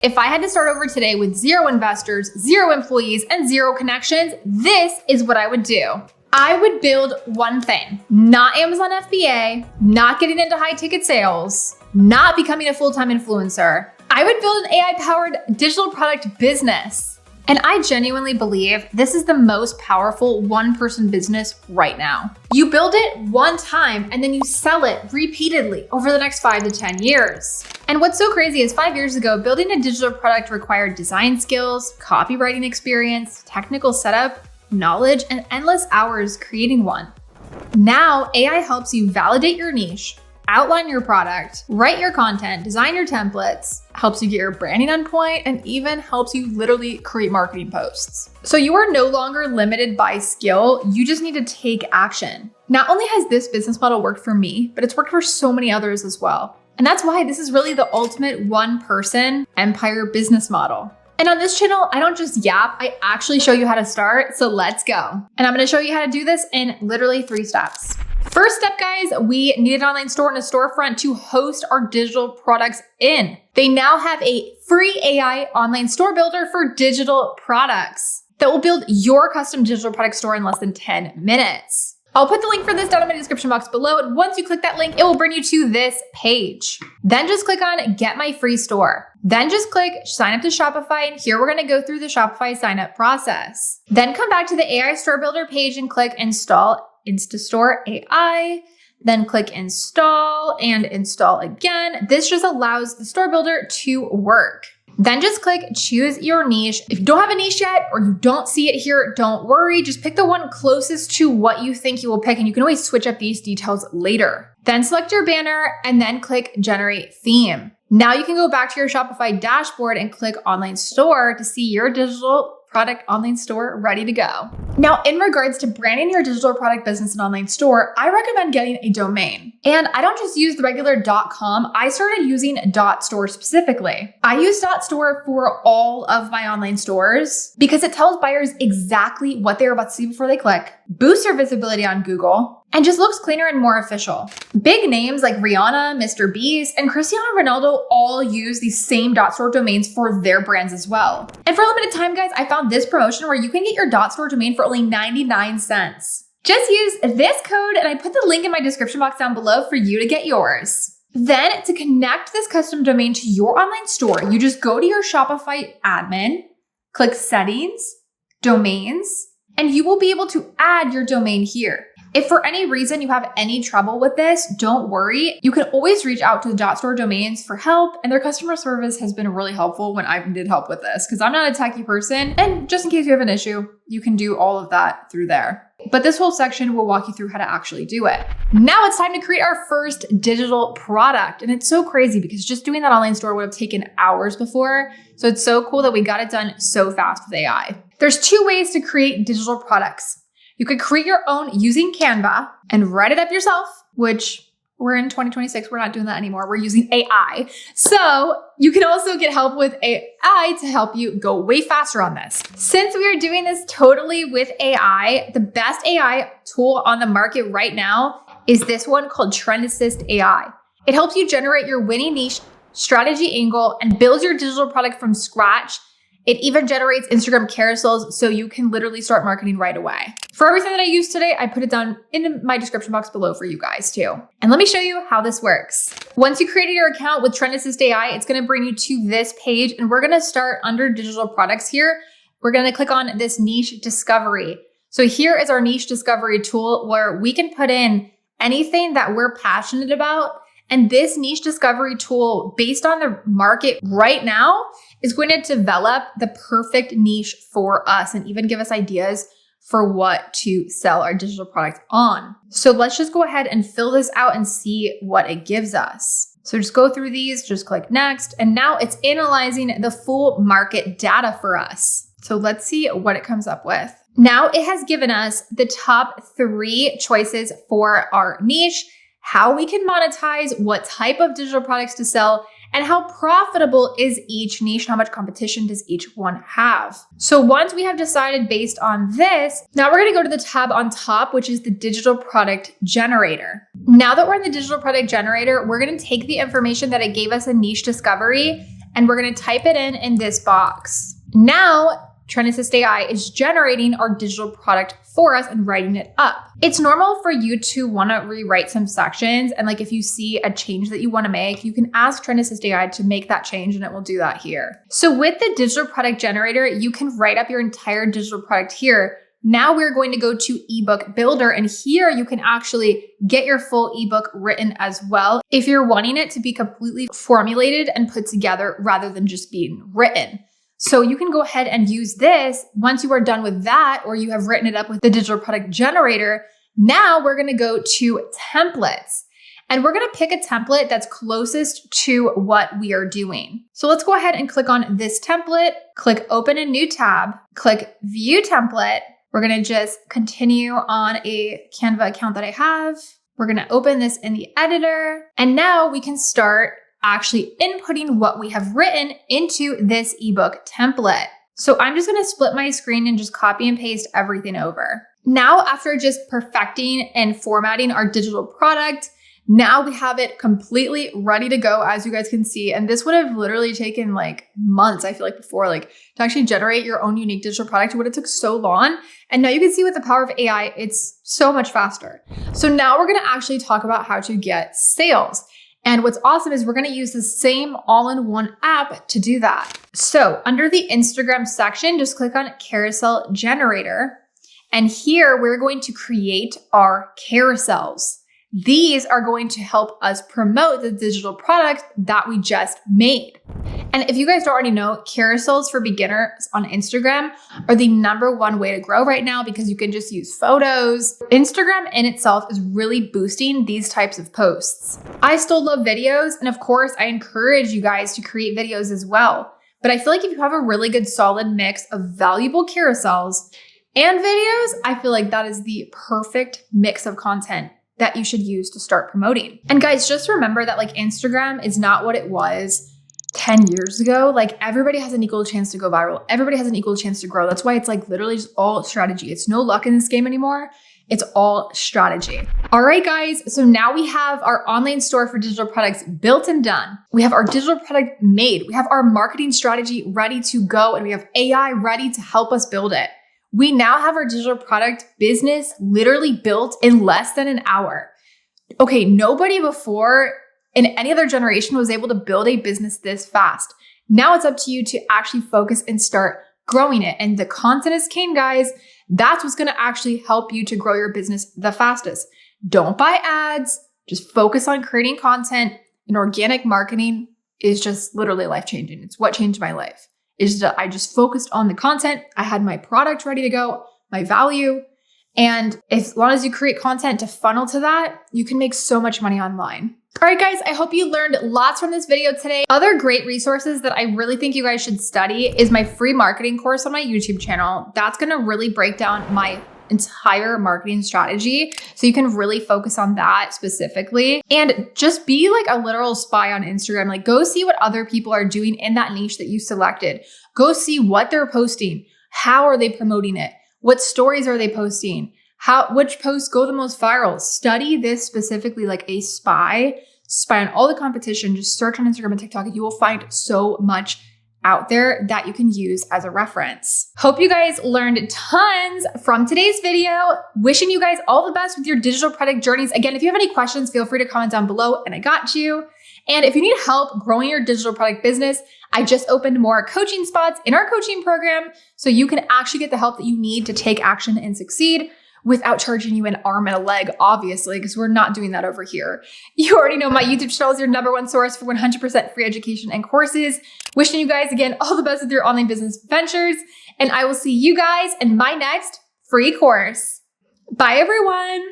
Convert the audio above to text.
If I had to start over today with 0 investors, 0 employees, and 0 connections, this is what I would do. I would build one thing, not Amazon FBA, not getting into high ticket sales, not becoming a full-time influencer. I would build an AI-powered digital product business. And I genuinely believe this is the most powerful one-person business right now. You build it one time and then you sell it repeatedly over the next 5 to 10 years. And what's so crazy is 5 years ago, building a digital product required design skills, copywriting experience, technical setup, knowledge, and endless hours creating one. Now, AI helps you validate your niche, outline your product, write your content, design your templates, helps you get your branding on point, and even helps you literally create marketing posts. So you are no longer limited by skill, you just need to take action. Not only has this business model worked for me, but it's worked for so many others as well. And that's why this is really the ultimate one-person empire business model. And on this channel, I don't just yap, I actually show you how to start, so let's go. And I'm gonna show you how to do this in literally 3 steps. First step, guys, we need an online store and a storefront to host our digital products in. They now have a free AI online store builder for digital products that will build your custom digital product store in less than 10 minutes. I'll put the link for this down in my description box below, and once you click that link, it will bring you to this page. Then just click on Get My Free Store. Then just click Sign Up to Shopify, and here we're gonna go through the Shopify sign up process. Then come back to the AI Store Builder page and click Install Instastore AI, then click install and install again. This just allows the store builder to work. Then just click choose your niche. If you don't have a niche yet or you don't see it here, don't worry. Just pick the one closest to what you think you will pick, and you can always switch up these details later. Then select your banner and then click generate theme. Now you can go back to your Shopify dashboard and click online store to see your digital product online store ready to go. Now, in regards to branding your digital product business and online store, I recommend getting a domain. And I don't just use the regular .com, I started using .store specifically. I use .store for all of my online stores because it tells buyers exactly what they're about to see before they click, boosts their visibility on Google, and just looks cleaner and more official. Big names like Rihanna, Mr. Beast, and Cristiano Ronaldo all use these same .store domains for their brands as well. And for a limited time, guys, I found this promotion where you can get your .store domain for only 99 cents. Just use this code, and I put the link in my description box down below for you to get yours. Then to connect this custom domain to your online store, you just go to your Shopify admin, click settings, domains, and you will be able to add your domain here. If for any reason you have any trouble with this, don't worry. You can always reach out to the .store domains for help, and their customer service has been really helpful when I did help with this because I'm not a techie person. And just in case you have an issue, you can do all of that through there. But this whole section will walk you through how to actually do it. Now it's time to create our first digital product. And it's so crazy because just doing that online store would have taken hours before. So it's so cool that we got it done so fast with AI. There's 2 ways to create digital products. You could create your own using Canva and write it up yourself, which we're in 2026. We're not doing that anymore. We're using AI. So you can also get help with AI to help you go way faster on this. Since we are doing this totally with AI, the best AI tool on the market right now is this one called Trend Assist AI. It helps you generate your winning niche strategy angle and builds your digital product from scratch. It even generates Instagram carousels so you can literally start marketing right away. For everything that I use today, I put it down in my description box below for you guys too. And let me show you how this works. Once you created your account with Trend Assist AI, it's gonna bring you to this page, and we're gonna start under digital products here. We're gonna click on this niche discovery. So here is our niche discovery tool where we can put in anything that we're passionate about. And this niche discovery tool, based on the market right now, is going to develop the perfect niche for us and even give us ideas for what to sell our digital product on. So let's just go ahead and fill this out and see what it gives us. So just go through these, just click next. And now it's analyzing the full market data for us. So let's see what it comes up with. Now it has given us the top 3 choices for our niche, how we can monetize, what type of digital products to sell, and how profitable is each niche, how much competition does each one have. So once we have decided based on this, now we're gonna go to the tab on top, which is the digital product generator. Now that we're in the digital product generator, we're gonna take the information that it gave us in niche discovery and we're going to type it in this box. Now, Trend Assist AI is generating our digital product for us and writing it up. It's normal for you to want to rewrite some sections. And like if you see a change that you want to make, you can ask Trend Assist AI to make that change and it will do that here. So with the digital product generator, you can write up your entire digital product here. Now we're going to go to ebook builder, and here you can actually get your full ebook written as well if you're wanting it to be completely formulated and put together rather than just being written. So you can go ahead and use this once you are done with that, or you have written it up with the digital product generator. Now we're going to go to templates, and we're going to pick a template that's closest to what we are doing. So let's go ahead and click on this template, click open a new tab, click view template. We're going to just continue on a Canva account that I have. We're going to open this in the editor, and now we can start actually inputting what we have written into this ebook template. So I'm just going to split my screen and just copy and paste everything over. Now, after just perfecting and formatting our digital product, now we have it completely ready to go, as you guys can see. And this would have literally taken like months, I feel like, before, like to actually generate your own unique digital product. It would have took so long. And now you can see with the power of AI, it's so much faster. So now we're going to actually talk about how to get sales. And what's awesome is we're going to use the same all-in-one app to do that. So under the Instagram section, just click on Carousel Generator. And here we're going to create our carousels. These are going to help us promote the digital product that we just made. And if you guys don't already know, carousels for beginners on Instagram are the #1 way to grow right now because you can just use photos. Instagram in itself is really boosting these types of posts. I still love videos, and of course, I encourage you guys to create videos as well. But I feel like if you have a really good solid mix of valuable carousels and videos, I feel like that is the perfect mix of content that you should use to start promoting. And guys, just remember that like Instagram is not what it was 10 years ago. Like everybody has an equal chance to go viral. Everybody has an equal chance to grow. That's why it's like literally just all strategy. It's no luck in this game anymore. It's all strategy. All right, guys. So now we have our online store for digital products built and done. We have our digital product made. We have our marketing strategy ready to go, and we have AI ready to help us build it. We now have our digital product business literally built in less than an hour. Okay, nobody before in any other generation was able to build a business this fast. Now it's up to you to actually focus and start growing it. And the content is king, guys. That's what's going to actually help you to grow your business the fastest. Don't buy ads. Just focus on creating content, and organic marketing is just literally life-changing. It's what changed my life. I just focused on the content. I had my product ready to go, my value. And as long as you create content to funnel to that, you can make so much money online. All right, guys, I hope you learned lots from this video today. Other great resources that I really think you guys should study is my free marketing course on my YouTube channel. That's going to really break down my entire marketing strategy. So you can really focus on that specifically and just be like a literal spy on Instagram. Like go see what other people are doing in that niche that you selected. Go see what they're posting. How are they promoting it? What stories are they posting? Which posts go the most viral? Study this specifically like a spy on all the competition. Just search on Instagram and TikTok and you will find so much out there that you can use as a reference. Hope you guys learned tons from today's video. Wishing you guys all the best with your digital product journeys. Again, if you have any questions, feel free to comment down below and I got you. And if you need help growing your digital product business, I just opened more coaching spots in our coaching program so you can actually get the help that you need to take action and succeed without charging you an arm and a leg, obviously, because we're not doing that over here. You already know my YouTube channel is your #1 source for 100% free education and courses. Wishing you guys, again, all the best with your online business ventures. And I will see you guys in my next free course. Bye, everyone.